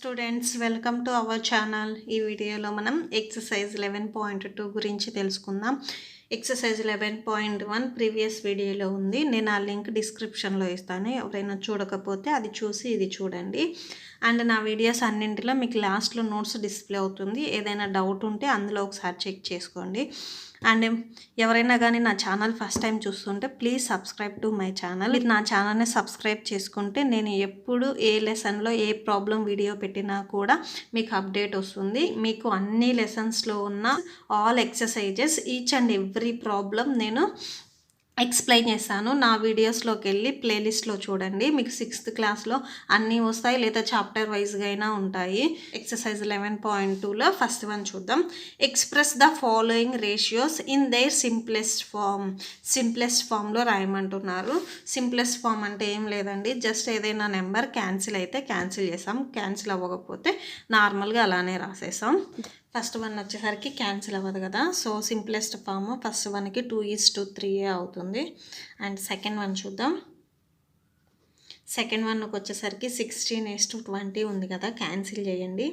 Students welcome to our channel. ఈ వీడియోలో మనం ఎక్సర్సైజ్ 11.2 గురించి తెలుసుకుందాం. ఎక్సర్సైజ్ 11.1 ప్రీవియస్ వీడియోలో ఉంది. నేను ఆ లింక్ డిస్క్రిప్షన్లో ఇస్తాను. ఎవరైనా చూడకపోతే అది చూసి ఇది చూడండి. అండ్ నా వీడియోస్ అన్నింటిలో మీకు లాస్ట్లో నోట్స్ డిస్ప్లే అవుతుంది. ఏదైనా డౌట్ ఉంటే అందులో ఒకసారి చెక్ చేసుకోండి. అండ్ ఎవరైనా కానీ నా ఛానల్ ఫస్ట్ టైం చూస్తుంటే please subscribe to my channel. మీరు నా ఛానల్ని సబ్స్క్రైబ్ చేసుకుంటే నేను ఎప్పుడు ఏ లెసన్లో ఏ ప్రాబ్లం వీడియో పెట్టినా కూడా మీకు అప్డేట్ వస్తుంది. మీకు అన్ని లెసన్స్లో ఉన్న all exercises each and every problem నేను ఎక్స్ప్లెయిన్ చేస్తాను. నా వీడియోస్లోకి వెళ్ళి ప్లేలిస్ట్లో చూడండి. మీకు 6th క్లాస్లో అన్నీ వస్తాయి, లేదా చాప్టర్ వైజ్గా అయినా ఉంటాయి. ఎక్సర్సైజ్ 11.2లో ఫస్ట్ వన్ చూద్దాం. Express the following ratios in their simplest form. Simplest ఫామ్లో రాయమంటున్నారు. సింప్లెస్ట్ ఫామ్ అంటే ఏం లేదండి, జస్ట్ ఏదైనా నెంబర్ క్యాన్సిల్ అయితే క్యాన్సిల్ చేసాం, క్యాన్సిల్ అవ్వకపోతే నార్మల్గా అలానే రాసేసాం. ఫస్ట్ వన్ వచ్చేసరికి క్యాన్సిల్ అవ్వదు కదా, సో సింప్లెస్ట్ ఫామ్ ఫస్ట్ వన్కి 2:3 అవుతుంది. అండ్ సెకండ్ వన్ చూద్దాం. సెకండ్ వన్కి వచ్చేసరికి 16:20 ఉంది కదా, క్యాన్సిల్ చేయండి.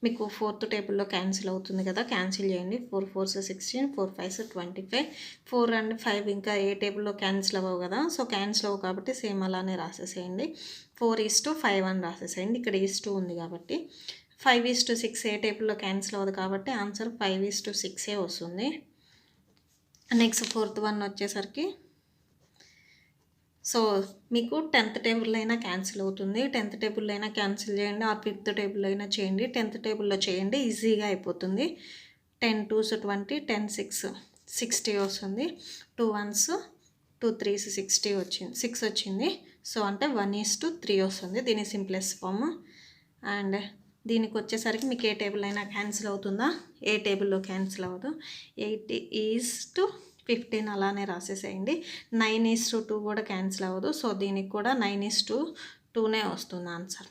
మీకు 4th టేబుల్లో క్యాన్సిల్ అవుతుంది కదా, క్యాన్సిల్ చేయండి. 4 4s 16, 4 5s 25, 4 and 5 ఇంకా ఏ టేబుల్లో క్యాన్సిల్ అవ్వవు కదా, సో క్యాన్సిల్ అవ్వవు కాబట్టి సేమ్ అలానే రాసేసేయండి. 4:5 అని రాసేసేయండి. ఇక్కడ 2 ఉంది కాబట్టి 5:6 ఏ టేబుల్లో క్యాన్సిల్ అవ్వదు కాబట్టి ఆన్సర్ 5:6 వస్తుంది. నెక్స్ట్ 4th వన్ వచ్చేసరికి సో మీకు 10th టేబుల్లో అయినా క్యాన్సిల్ అవుతుంది. 10th టేబుల్లో అయినా క్యాన్సిల్ చేయండి, ఆర్ 5th టేబుల్లో అయినా చేయండి. 10th టేబుల్లో చేయండి, ఈజీగా అయిపోతుంది. 10 2s 20, 10 6 60 వస్తుంది. 2 1s 2 3s 60 వచ్చింది, 6 వచ్చింది. సో అంటే 1:3 వస్తుంది. దీని సింప్లెస్ట్ ఫామ్. అండ్ దీనికి వచ్చేసరికి మీకు ఏ టేబుల్ అయినా క్యాన్సిల్ అవుతుందా, ఏ టేబుల్లో క్యాన్సిల్ అవ్వదు. 8:15 అలానే రాసేసేయండి. 9:2 కూడా క్యాన్సిల్ అవ్వదు, సో దీనికి కూడా 9:2 వస్తుంది ఆన్సర్.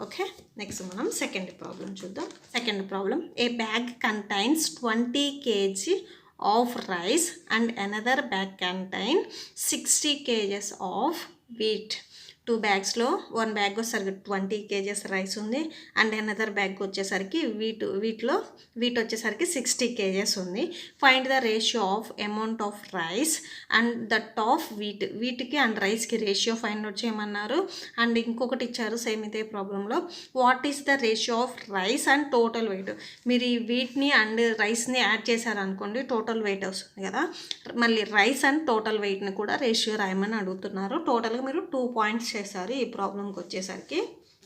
ఓకే, నెక్స్ట్ మనం సెకండ్ ప్రాబ్లం చూద్దాం. Second problem, a bag contains 20 kg of rice and another bag contain 60 kg of wheat. 2 బ్యాగ్స్లో 1 బ్యాగ్ వచ్చేసరికి 20 kg రైస్ ఉంది, అండ్ అనదర్ బ్యాగ్ వచ్చేసరికి వీట్ వచ్చేసరికి 60 kg ఉంది. Find the ratio of amount of rice and that of వీట్కి and రైస్కి ratio find out చేయమన్నారు. And ఇంకొకటి ఇచ్చారు సేమ్ ఇదే ప్రాబ్లంలో, what is the ratio of rice and total weight. మీరు ఈ వీట్ని అండ్ రైస్ని యాడ్ చేశారనుకోండి టోటల్ వెయిట్ వస్తుంది కదా, మళ్ళీ రైస్ అండ్ టోటల్ వెయిట్ని కూడా రేషియో రాయమని అడుగుతున్నారు. టోటల్గా మీరు 2 పాయింట్స్ చేశారు ఈ ప్రాబ్లంకి వచ్చేసరికి.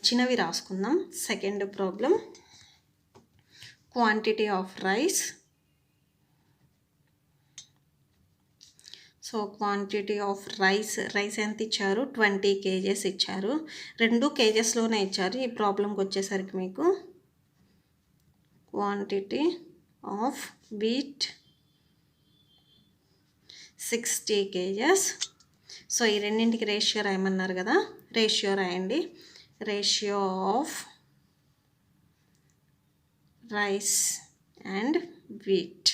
చిన్నవి రాసుకుందాం. Second problem, quantity of rice. So quantity of rice ఎంత ఇచ్చారు, 20 kg ఇచ్చారు. 2 kgsలోనే ఇచ్చారు. ఈ ప్రాబ్లంకి వచ్చేసరికి మీకు quantity of wheat 60 kg. So ఈ రెండింటికి రేషియో రాయమన్నారు కదా, రేషియో రాయండి. Ratio of rice and wheat.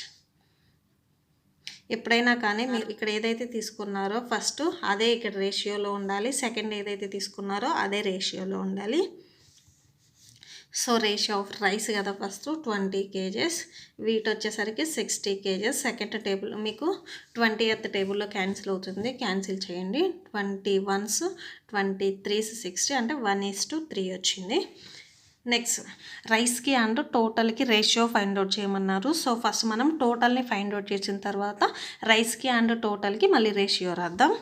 ఎప్పుడైనా కానీ మీరు ఇక్కడ ఏదైతే తీసుకున్నారో ఫస్ట్ అదే ఇక్కడ రేషియోలో ఉండాలి, సెకండ్ ఏదైతే తీసుకున్నారో అదే రేషియోలో ఉండాలి. సో రేషియో ఆఫ్ రైస్ కదా ఫస్ట్ 20 kg, వీట్ వచ్చేసరికి 60 kg. సెకండ్ టేబుల్ మీకు 20th టేబుల్లో క్యాన్సిల్ అవుతుంది, క్యాన్సిల్ చేయండి. 21s 23s 60 అంటే 1:3 వచ్చింది. నెక్స్ట్ రైస్కి అండ్ టోటల్కి రేషియో ఫైండ్ అవుట్ చేయమన్నారు. సో ఫస్ట్ మనం టోటల్ని ఫైండ్ అవుట్ చేసిన తర్వాత రైస్కి అండ్ టోటల్కి మళ్ళీ రేషియో రాద్దాం.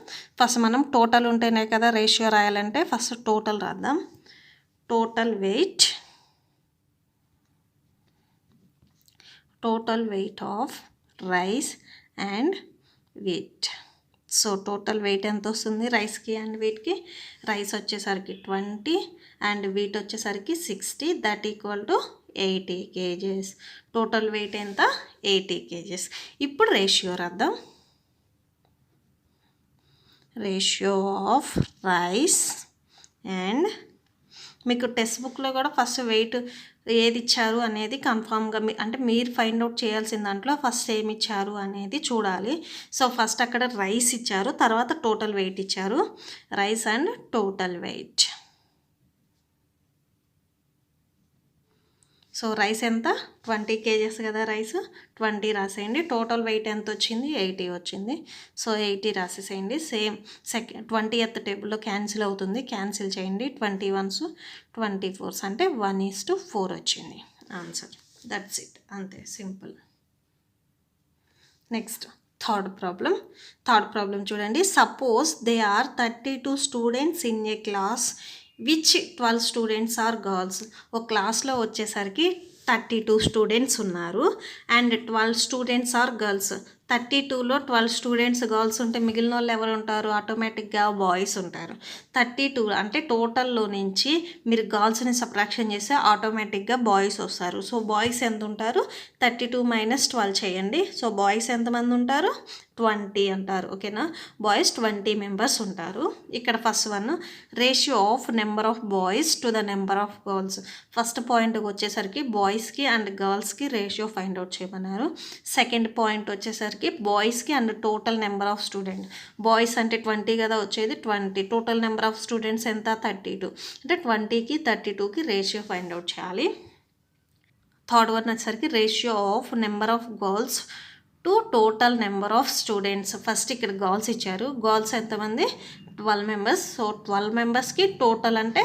ఫస్ట్ మనం టోటల్ ఉంటేనే కదా రేషియో రాయాలంటే ఫస్ట్ టోటల్ రాద్దాం. Total weight of rice and wheat. So total weight ఎంత వస్తుంది రైస్కి అండ్ వీట్కి, రైస్ వచ్చేసరికి 20 అండ్ వీట్ వచ్చేసరికి 60, that equal to 80 kg. Total weight ఎంత, 80 kg. ఇప్పుడు రేషియో రాద్దాం. రేషియో ఆఫ్ రైస్ అండ్ మీకు టెక్స్ట్ బుక్లో కూడా ఫస్ట్ వెయిట్ ఏది ఇచ్చారు అనేది కన్ఫామ్గా అంటే మీరు ఫైండ్ అవుట్ చేయాల్సిన దాంట్లో ఫస్ట్ ఏమి ఇచ్చారు అనేది చూడాలి. సో ఫస్ట్ అక్కడ రైస్ ఇచ్చారు, తర్వాత టోటల్ వెయిట్ ఇచ్చారు. Rice and total weight. So rice ఎంత 20 kgs కదా రైస్ 20 రాసేయండి. టోటల్ వెయిట్ ఎంత వచ్చింది 80 వచ్చింది. సో 80 రాసేసేయండి. సేమ్ సెకండ్ 20th టేబుల్లో క్యాన్సిల్ అవుతుంది, క్యాన్సిల్ చేయండి. 21s 24s అంటే 1:4 వచ్చింది ఆన్సర్. దట్స్ ఇట్, అంతే సింపుల్. నెక్స్ట్ థర్డ్ ప్రాబ్లం చూడండి. Suppose they are 32 students in a class which 12 students are girls. ఒక క్లాస్లో వచ్చేసరికి 32 స్టూడెంట్స్ ఉన్నారు అండ్ 12 స్టూడెంట్స్ ఆర్ గర్ల్స్. 32లో 12 స్టూడెంట్స్ గర్ల్స్ ఉంటే మిగిలిన వాళ్ళు ఎవరు ఉంటారు? ఆటోమేటిక్గా బాయ్స్ ఉంటారు. 32 అంటే టోటల్లో నుంచి మీరు గర్ల్స్ని సబ్ట్రాక్షన్ చేస్తే ఆటోమేటిక్గా బాయ్స్ వస్తారు. సో బాయ్స్ ఎంత ఉంటారు? 32 - 12 చేయండి. సో బాయ్స్ ఎంతమంది ఉంటారు? 20 అంటారు. ఓకేనా, బాయ్స్ 20 మెంబర్స్ ఉంటారు. ఇక్కడ first one ratio of number of boys to the number of girls. First పాయింట్కి వచ్చేసరికి బాయ్స్కి అండ్ గర్ల్స్కి రేషియో ఫైండ్ అవుట్ చేయమన్నారు. సెకండ్ పాయింట్ వచ్చేసరికి బాయ్స్కి and total number of student. Boys అంటే 20 కదా వచ్చేది, 20. టోటల్ నెంబర్ ఆఫ్ స్టూడెంట్స్ ఎంత? 32. అంటే 20కి 32కి రేషియో ఫైండ్ అవుట్ చేయాలి. థర్డ్ వన్ వచ్చేసరికి ratio of number of girls to total number of students. First ఇక్కడ గర్ల్స్ ఇచ్చారు, గర్ల్స్ ఎంతమంది? 12 మెంబర్స్. సో 12 మెంబర్స్కి టోటల్ అంటే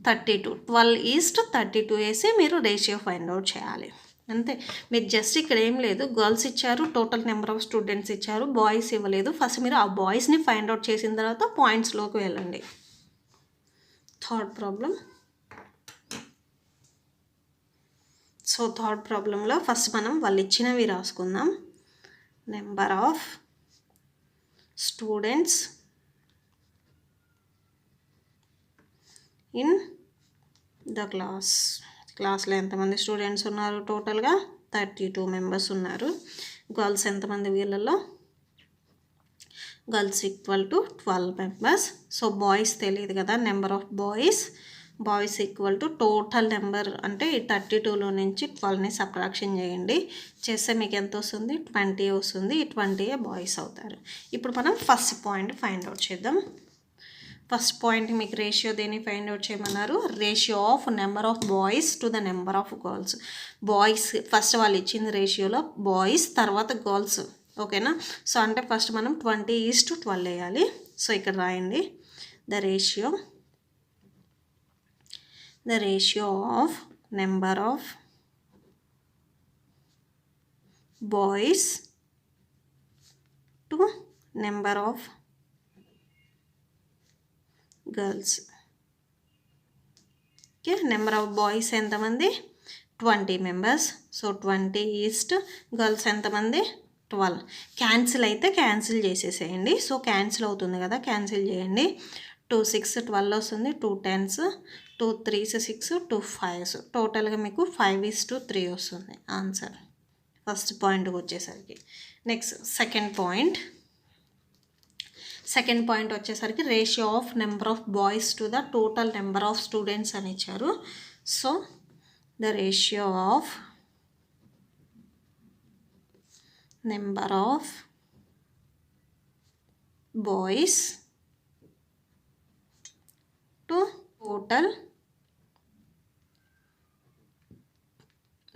32. 12:32 వేసి మీరు రేషియో ఫైండ్ అవుట్ చేయాలి. అంతే, మీరు జస్ట్ ఇక్కడ ఏం లేదు, గర్ల్స్ ఇచ్చారు, టోటల్ నెంబర్ ఆఫ్ స్టూడెంట్స్ ఇచ్చారు, బాయ్స్ ఇవ్వలేదు. ఫస్ట్ మీరు ఆ బాయ్స్ని ఫైండ్ అవుట్ చేసిన తర్వాత పాయింట్స్లోకి వెళ్ళండి. Third problem. సో థర్డ్ ప్రాబ్లంలో ఫస్ట్ మనం వాళ్ళు ఇచ్చినవి రాసుకుందాం. Number of students in the క్లాస్లో ఎంతమంది స్టూడెంట్స్ ఉన్నారు? టోటల్గా 32 మెంబర్స్ ఉన్నారు. గర్ల్స్ ఎంతమంది? వీళ్ళలో girls equal to 12 members. So boys తెలియదు కదా, number of boys equal to total number అంటే 32లో నుంచి 12ని సబ్ట్రాక్షన్ చేయండి. చేస్తే మీకు ఎంత వస్తుంది? 20 వస్తుంది. ఈ 20 బాయ్స్ అవుతారు. ఇప్పుడు మనం ఫస్ట్ పాయింట్ ఫైండ్ అవుట్ చేద్దాం. ఫస్ట్ పాయింట్ మీకు రేషియో దేని ఫైండ్ అవుట్ చేయమన్నారు? Ratio of number of boys to the number of girls. Boys first వాళ్ళు ఇచ్చింది రేషియోలో బాయ్స్, తర్వాత గర్ల్స్. ఓకేనా, సో అంటే ఫస్ట్ మనం 20:12 వేయాలి. సో ఇక్కడ రాయండి the ratio of number of boys to number of girls. Okay, number of boys ఎంతమంది? 20 మెంబర్స్. సో 20 గర్ల్స్ ఎంతమంది? 12. క్యాన్సిల్ అయితే క్యాన్సిల్ చేసేసేయండి. సో క్యాన్సిల్ అవుతుంది కదా, క్యాన్సిల్ చేయండి. 2 6 12 వస్తుంది, 2 10s, 2 3s 6, 2 5s. టోటల్గా మీకు 5:3 వస్తుంది ఆన్సర్ ఫస్ట్ పాయింట్కి వచ్చేసరికి. నెక్స్ట్ సెకండ్ పాయింట్ వచ్చేసరికి ratio of number of boys to the total number of students అని ఇచ్చారు. So the ratio of number of boys to total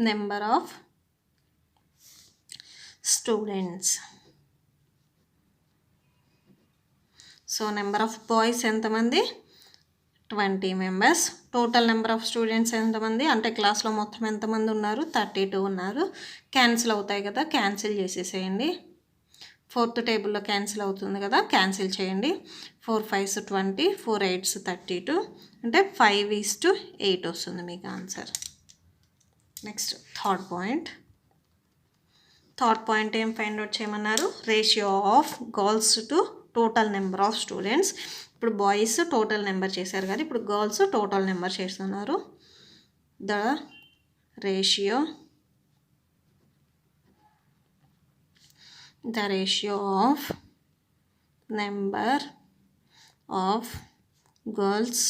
number of students. So number of boys ఎంతమంది? 20 members. Total number of students ఎంతమంది అంటే క్లాస్లో మొత్తం ఎంతమంది ఉన్నారు? 32 ఉన్నారు. క్యాన్సిల్ అవుతాయి కదా, క్యాన్సిల్ చేసేసేయండి. ఫోర్త్ టేబుల్లో క్యాన్సిల్ అవుతుంది కదా, క్యాన్సిల్ చేయండి. 4 5s 20, 4 8s 32 అంటే 5:8 వస్తుంది మీకు ఆన్సర్. నెక్స్ట్ థర్డ్ పాయింట్ ఏం ఫైండ్ అవుట్ చేయమన్నారు? Ratio of girls to total number of students. ఇప్పుడు బాయ్స్ టోటల్ నెంబర్ చేశారు కదా, ఇప్పుడు గర్ల్స్ టోటల్ నెంబర్ చేస్తున్నారు. The ratio of number of girls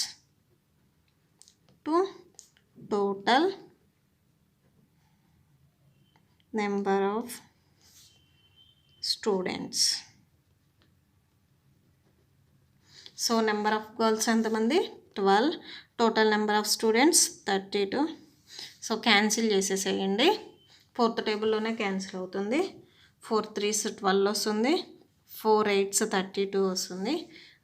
to total number of students. So number of girls ఎంతమంది? 12. Total number of students 32. So cancel చేసేసేయండి. 4th టేబుల్లోనే cancel అవుతుంది. 4 3s 12 వస్తుంది, 4 8s 32 వస్తుంది.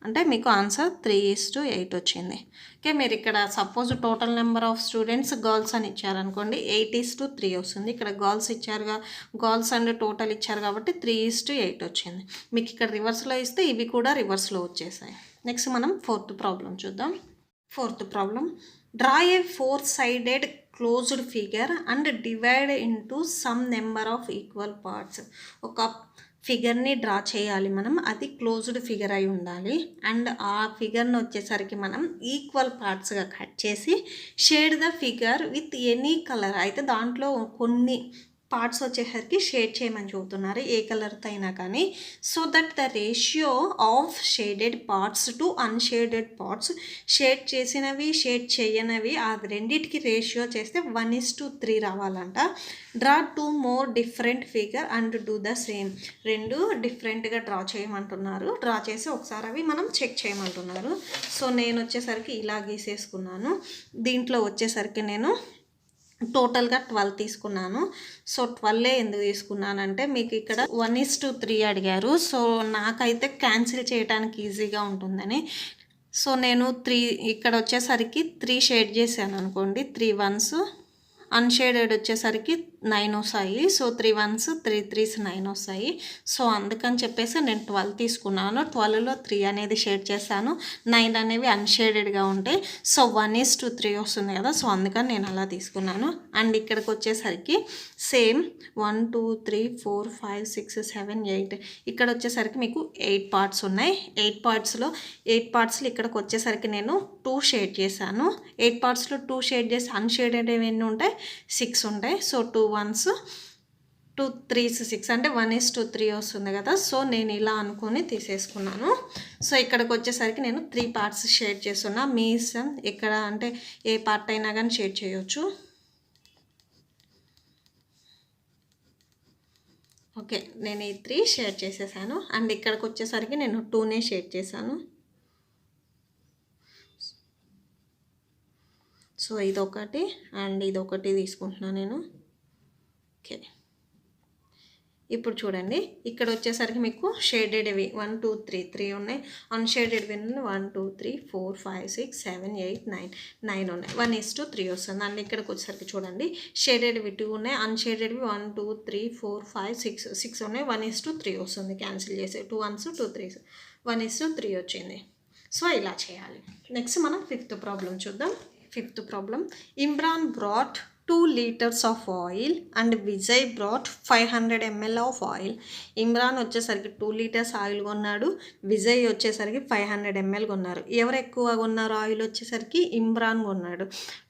అంటే మీకు ఆన్సర్ 3:8 వచ్చింది. ఓకే, మీరు ఇక్కడ suppose total number of students girls అని ఇచ్చారనుకోండి 8:3 వస్తుంది. ఇక్కడ గర్ల్స్ ఇచ్చారుగా, గర్ల్స్ అండ్ టోటల్ ఇచ్చారు కాబట్టి 3:8 వచ్చింది. మీకు ఇక్కడ రివర్స్లో ఇస్తే ఇవి కూడా రివర్స్లో వచ్చేసాయి. నెక్స్ట్ మనం 4th ప్రాబ్లం చూద్దాం. 4th problem, draw A 4-sided closed figure and divide into some number of equal parts. ఒక ఫిగర్ని డ్రా చేయాలి మనం, అది క్లోజ్డ్ ఫిగర్ అయి ఉండాలి. అండ్ ఆ ఫిగర్ని వచ్చేసరికి మనం ఈక్వల్ పార్ట్స్గా కట్ చేసి shade the figure with any colour. అయితే దాంట్లో కొన్ని పార్ట్స్ వచ్చేసరికి షేడ్ చేయమని చెబుతున్నారు, ఏ కలర్తో అయినా కానీ. So that the ratio of shaded parts to unshaded parts, shade చేసినవి షేడ్ చేయనవి ఆ రెండింటికి రేషియో చేస్తే 1:3 రావాలంట. Draw 2 more different figure and do the same. 2 డిఫరెంట్గా డ్రా చేయమంటున్నారు. డ్రా చేసి ఒకసారి అవి మనం చెక్ చేయమంటున్నారు. సో నేను వచ్చేసరికి ఇలా గీసేసుకున్నాను. దీంట్లో వచ్చేసరికి నేను టోటల్గా 12 తీసుకున్నాను. సో 12 ఎందుకు తీసుకున్నానంటే మీకు ఇక్కడ 1:3 అడిగారు. సో నాకైతే క్యాన్సిల్ చేయడానికి ఈజీగా ఉంటుందని. సో నేను 3 ఇక్కడ వచ్చేసరికి 3 షేడ్ చేశాను అనుకోండి, 3 1s, అన్షేడెడ్ వచ్చేసరికి 9 వస్తాయి. సో 3 1s 3 3s 9 వస్తాయి. సో అందుకని చెప్పేసి నేను 12 తీసుకున్నాను. 12లో 3 అనేది షేడ్ చేశాను, 9 అనేవి అన్షేడెడ్గా ఉంటాయి. సో 1:3 వస్తుంది కదా, సో అందుకని నేను అలా తీసుకున్నాను. అండ్ ఇక్కడికి వచ్చేసరికి సేమ్ 1 2 3 4 5 6 7 8, ఇక్కడ వచ్చేసరికి మీకు 8 పార్ట్స్ ఉన్నాయి. 8 పార్ట్స్లో ఇక్కడికి వచ్చేసరికి నేను 2 షేడ్ చేశాను. 8 పార్ట్స్లో 2 షేడ్ చేసి అన్షేడెడ్ ఎన్ని ఉంటాయి, 6 ఉంటాయి. సో 2 1s 2 3s 6 అంటే 1:3 వస్తుంది కదా. సో నేను ఇలా అనుకొని తీసేసుకున్నాను. సో ఇక్కడికి వచ్చేసరికి నేను 3 పార్ట్స్ షేడ్ చేస్తున్నా. మీ ఇష్టం, ఎక్కడ అంటే ఏ పార్ట్ అయినా కానీ షేడ్ చేయొచ్చు. ఓకే, నేను ఈ 3 షేడ్ చేసేసాను. అండ్ ఇక్కడికి వచ్చేసరికి నేను 2నే షేడ్ చేశాను. సో ఇదొకటి అండ్ ఇదొకటి తీసుకుంటున్నాను నేను. ఓకే, ఇప్పుడు చూడండి, ఇక్కడ వచ్చేసరికి మీకు షేడెడ్వి 1 2 3 ఉన్నాయి, అన్షేడెడ్వి 1 2 3 4 5 6 7 8 9 ఉన్నాయి. 1:3 వస్తుంది. అండ్ ఇక్కడికి వచ్చేసరికి చూడండి, షేడెడ్వి 2 ఉన్నాయి, అన్షేడెడ్వి 1 2 3 4 5 6 ఉన్నాయి. 1:3 వస్తుంది. క్యాన్సిల్ చేసి 2 1s 2 3s 1:3 వచ్చింది. సో ఇలా చేయాలి. నెక్స్ట్ మనం 5th ప్రాబ్లం చూద్దాం. 5th problem, Imran brought 2 liters of oil and Vijay brought 500 ml of oil. Imran వచ్చేసరికి 2 liters ఆయిల్ కొన్నాడు, విజయ్ వచ్చేసరికి 500 ml కొన్నారు. ఎవరు ఎక్కువ కొన్నారు ఆయిల్ వచ్చేసరికి ఇమ్రాన్ కొన్నాడు.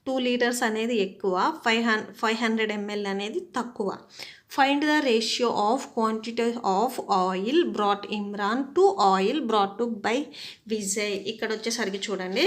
2 liters అనేది ఎక్కువ, 500 ml అనేది తక్కువ. Find the ratio of quantity of oil brought Imran to oil brought to buy Vijay. ఇక్కడ వచ్చేసరికి చూడండి,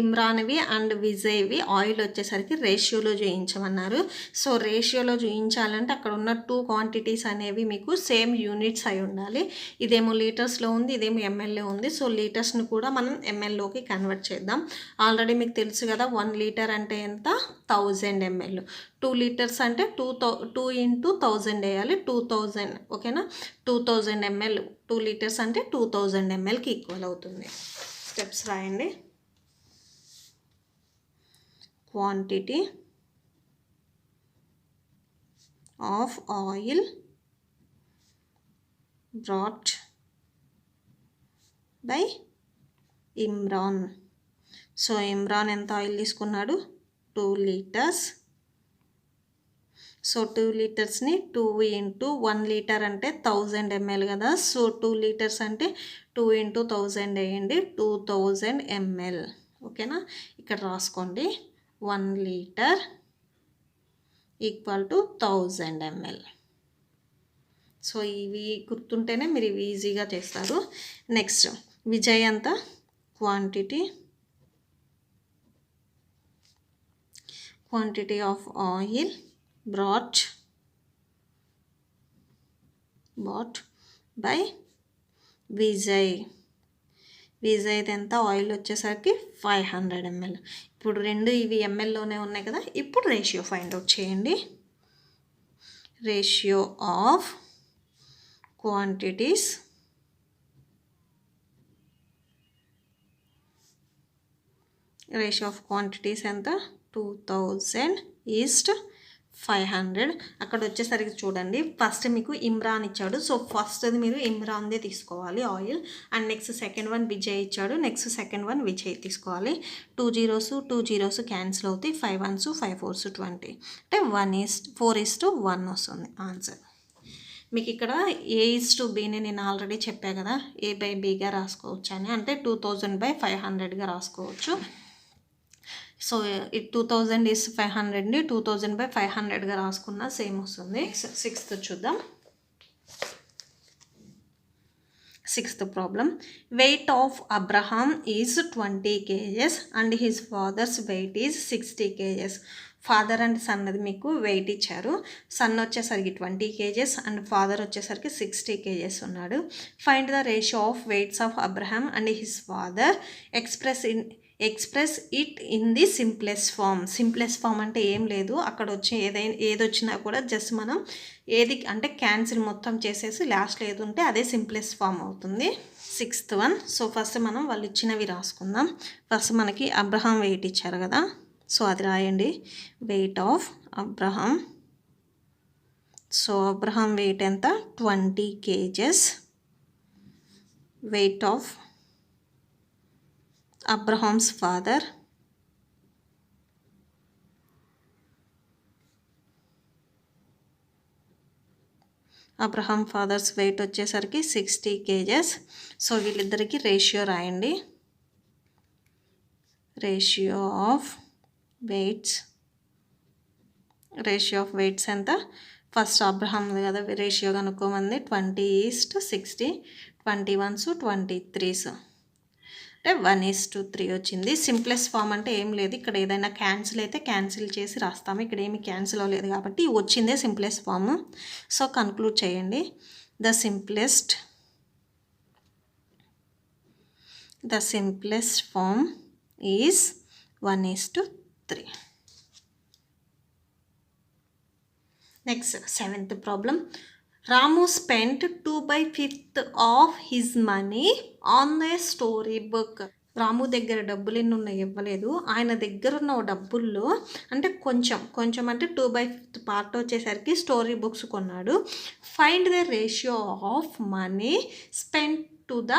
ఇమ్రాన్వి అండ్ విజయ్వి ఆయిల్ వచ్చేసరికి రేషియోలో చూయించమన్నారు. సో రేషియోలో చూయించాలంటే అక్కడ ఉన్న 2 క్వాంటిటీస్ అనేవి మీకు సేమ్ యూనిట్స్ అయి ఉండాలి. ఇదేమో లీటర్స్లో ఉంది, ఇదేమో ఎంఎల్లో ఉంది. సో లీటర్స్ని కూడా మనం ఎంఎల్లోకి కన్వర్ట్ చేద్దాం. ఆల్రెడీ మీకు తెలుసు కదా, 1 లీటర్ అంటే ఎంత, 1000 ml. 2 liters అంటే 2 × 1000 వేయాలి, 2000. ఓకేనా, 2000 ml. 2 liters అంటే 2000 mlకి ఈక్వల్ అవుతుంది. స్టెప్స్ రాయండి. Quantity of oil brought by Imran. So Imran ఎంత ఆయిల్ తీసుకున్నాడు, 2 liters. సో 2 litersని 2 × 1 liter అంటే 1000 ml కదా. సో 2 liters అంటే 2 × 1000 వేయండి, 2000 ml. ఓకేనా, ఇక్కడ రాసుకోండి, 1 liter equal to 1000 ml. So ఇవి గుర్తుంటేనే మీరు ఇవి ఈజీగా చేస్తారు. నెక్స్ట్ విజయ్ అంత quantity of oil bought by Vijay. విజయ్ది ఎంత, ఆయిల్ వచ్చేసరికి 500 ml. ఇప్పుడు రెండు ఇవి ఎంఎల్లోనే ఉన్నాయి కదా. ఇప్పుడు రేషియో ఫైండ్ అవుట్ చేయండి. రేషియో ఆఫ్ క్వాంటిటీస్ ఎంత, 2000:500. అక్కడ వచ్చేసరికి చూడండి, ఫస్ట్ మీకు ఇమ్రాన్ ఇచ్చాడు. సో ఫస్ట్ మీరు ఇమ్రాన్దే తీసుకోవాలి oil. And next second one Vijay ఇచ్చాడు. నెక్స్ట్ సెకండ్ వన్ విజయ్ తీసుకోవాలి. 2 zeros క్యాన్సిల్ అవుతాయి. 5 ones 5 4s 20, అంటే 4:1 వస్తుంది ఆన్సర్. మీకు ఇక్కడ A:Bని నేను ఆల్రెడీ చెప్పా కదా, A/Bగా రాసుకోవచ్చు అని. అంటే 2000/500గా రాసుకోవచ్చు. సో 2000:500ని 2000/500గా రాసుకున్న సేమ్ వస్తుంది. సిక్స్త్ చూద్దాం. Sixth problem. Weight of Abraham is 20 kgs and his father's weight is 60 kgs. Father and son అది మీకు వెయిట్ ఇచ్చారు. సన్ వచ్చేసరికి 20 kgs అండ్ ఫాదర్ వచ్చేసరికి 60 kgs ఉన్నాడు. Find the ratio of weights of Abraham and his father. Express it in the simplest form. సింప్లెస్ట్ form అంటే ఏం లేదు, అక్కడ వచ్చి ఏదొచ్చినా కూడా జస్ట్ మనం ఏది అంటే క్యాన్సిల్ మొత్తం చేసేసి లాస్ట్లో ఏది ఉంటే అదే సింప్లెస్ట్ ఫామ్ అవుతుంది. Sixth one. సో ఫస్ట్ మనం వాళ్ళు ఇచ్చినవి రాసుకుందాం. ఫస్ట్ మనకి అబ్రహాం వెయిట్ ఇచ్చారు కదా, సో అది రాయండి. Weight of Abraham. So Abraham weight ఎంత, 20 kgs. Weight of Abraham's father. Abraham father's weight వచ్చేసరికి 60 kgs. సో వీళ్ళిద్దరికి రేషియో రాయండి. రేషియో ఆఫ్ వెయిట్స్ ఎంత, ఫస్ట్ అబ్రహాం కదా రేషియో కనుక్కోమంది. 20:60, 20 ones 23s, అంటే 1:3 వచ్చింది. సింప్లెస్ట్ ఫామ్ అంటే ఏం లేదు, ఇక్కడ ఏదైనా క్యాన్సిల్ అయితే క్యాన్సిల్ చేసి రాస్తాము. ఇక్కడ ఏమి క్యాన్సిల్ అవ్వలేదు కాబట్టి వచ్చిందే సింప్లెస్ట్ ఫామ్. సో కన్క్లూడ్ చేయండి. The simplest form is 1:3. Next seventh problem. Ramu spent 2/5 of his money on a story book. రాము దగ్గర డబ్బులు ఎన్ని ఉన్నాయి ఇవ్వలేదు. ఆయన దగ్గర ఉన్న డబ్బుల్లో అంటే కొంచెం అంటే 2/5 పార్ట్ వచ్చేసరికి స్టోరీ బుక్స్ కొన్నాడు. Find the ratio of money spend to the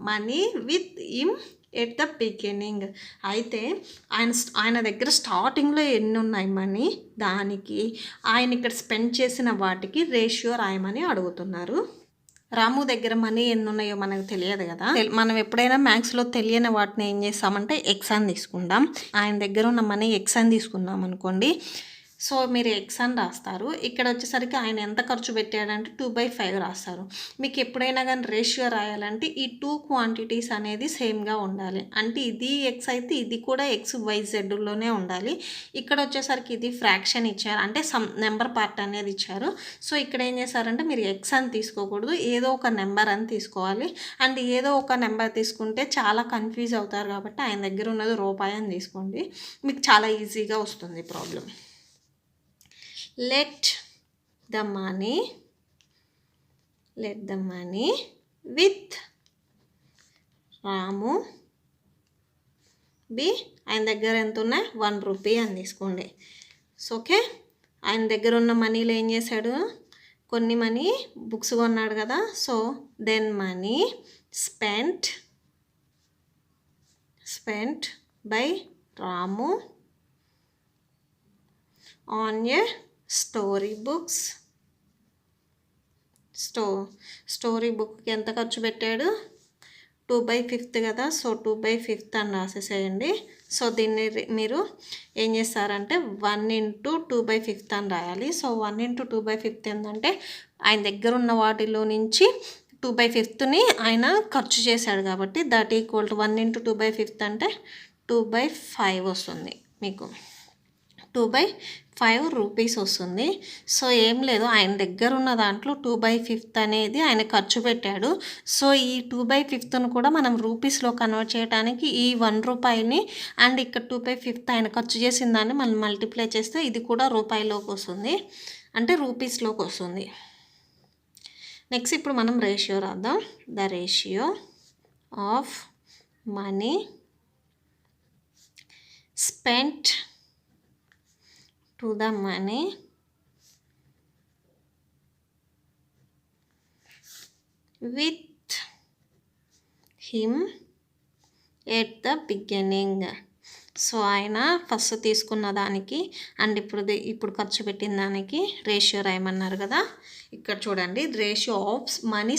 money with him at the beginning. అయితే ఆయన దగ్గర స్టార్టింగ్లో ఎన్ని ఉన్నాయి మనీ, దానికి ఆయన ఇక్కడ స్పెండ్ చేసిన వాటికి రేషియో రాయమని అడుగుతున్నారు. రాము దగ్గర మనీ ఎన్ని ఉన్నాయో మనకు తెలియదు కదా. మనం ఎప్పుడైనా మ్యాథ్స్లో తెలియని వాటిని ఏం చేస్తామంటే ఎక్స్ అని తీసుకుంటాం. ఆయన దగ్గర ఉన్న మనీ ఎక్స్ అని తీసుకున్నాం అనుకోండి. సో మీరు ఎక్స్ అని రాస్తారు. ఇక్కడ వచ్చేసరికి ఆయన ఎంత ఖర్చు పెట్టాడంటే 2/5 రాస్తారు. మీకు ఎప్పుడైనా కానీ రేషియో రాయాలంటే ఈ 2 క్వాంటిటీస్ అనేది సేమ్గా ఉండాలి. అంటే ఇది ఎక్స్ అయితే ఇది కూడా XYZలోనే ఉండాలి. ఇక్కడ వచ్చేసరికి ఇది ఫ్రాక్షన్ ఇచ్చారు, అంటే సమ్ నెంబర్ పార్ట్ అనేది ఇచ్చారు. సో ఇక్కడ ఏం చేశారంటే మీరు ఎక్స్ అని తీసుకోకూడదు, ఏదో ఒక నెంబర్ అని తీసుకోవాలి. అండ్ ఏదో ఒక నెంబర్ తీసుకుంటే చాలా కన్ఫ్యూజ్ అవుతారు కాబట్టి ఆయన దగ్గర ఉన్నది రూపాయి అని తీసుకోండి, మీకు చాలా ఈజీగా వస్తుంది problem. Let the money with Ramu be, ఆయన దగ్గర ఎంత ఉన్నాయి 1 rupee అని తీసుకోండి. సో ఓకే, ఆయన దగ్గర ఉన్న మనీలో ఏం చేశాడు, కొన్ని మనీ బుక్స్ కొన్నాడు కదా. So then money spent by Ramu on a story books. Story బుక్కి ఎంత ఖర్చు పెట్టాడు, 2/5 కదా. సో 2/5 అని రాసేసేయండి. సో దీన్ని మీరు ఏం చేస్తారంటే 1 into 2/5 అని రాయాలి. సో 1 into 2/5 ఏంటంటే ఆయన దగ్గర ఉన్న వాటిలో నుంచి 2/5ని ఆయన ఖర్చు చేశాడు కాబట్టి దట్ ఈక్వల్ టు 1 into 2/5 అంటే 2/5 వస్తుంది మీకు. 2/5 రూపీస్ వస్తుంది. సో ఏం లేదు, ఆయన దగ్గర ఉన్న దాంట్లో 2/5 అనేది ఆయన ఖర్చు పెట్టాడు. సో ఈ 2/5ను కూడా మనం రూపీస్లో కన్వర్ట్ చేయడానికి ఈ 1 రూపాయిని అండ్ ఇక్కడ 2/5 ఆయన ఖర్చు చేసిన దాన్ని మనం మల్టిప్లై చేస్తే ఇది కూడా రూపాయిలోకి వస్తుంది, అంటే రూపీస్లోకి వస్తుంది. నెక్స్ట్ ఇప్పుడు మనం రేషియో రాద్దాం. The ratio of money spent to the money with him at the beginning. So ఆయన ఫస్ట్ తీసుకున్న దానికి అండ్ ఇప్పుడు ఖర్చు పెట్టిన దానికి రేషియో రాయమన్నారు కదా. ఇక్కడ చూడండి, రేషియో ఆఫ్ మనీ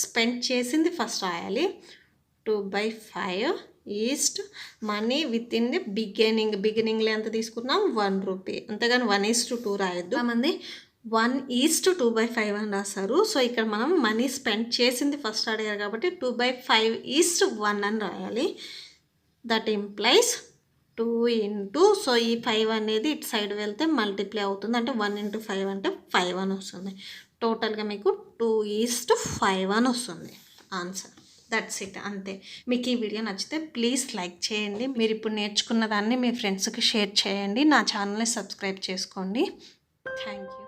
స్పెండ్ చేసింది ఫస్ట్ రాయాలి. 2/5 east money with in the బిగినింగ్లో ఎంత తీసుకున్నాం 1 రూపీ, అంతేగాని 1:2 రాయొద్దు. మంది 1:2/5 అని రాస్తారు. సో ఇక్కడ మనం మనీ స్పెండ్ చేసింది ఫస్ట్ అడిగారు కాబట్టి 2/5:1 అని రాయాలి. దట్ ఇంప్లైస్ 2 ఇంటూ, సో ఈ 5 అనేది ఇటు సైడ్ వెళ్తే మల్టిప్లై అవుతుంది, అంటే 1 × 5 అంటే 5 అని వస్తుంది. టోటల్గా మీకు 2:5 అని వస్తుంది ఆన్సర్. దట్స్ ఇట్, అంతే. మీకు ఈ వీడియో నచ్చితే ప్లీజ్ లైక్ చేయండి. మీరు ఇప్పుడు నేర్చుకున్న దాన్ని మీ ఫ్రెండ్స్కి షేర్ చేయండి. నా ఛానల్ని సబ్స్క్రైబ్ చేసుకోండి. Thank you.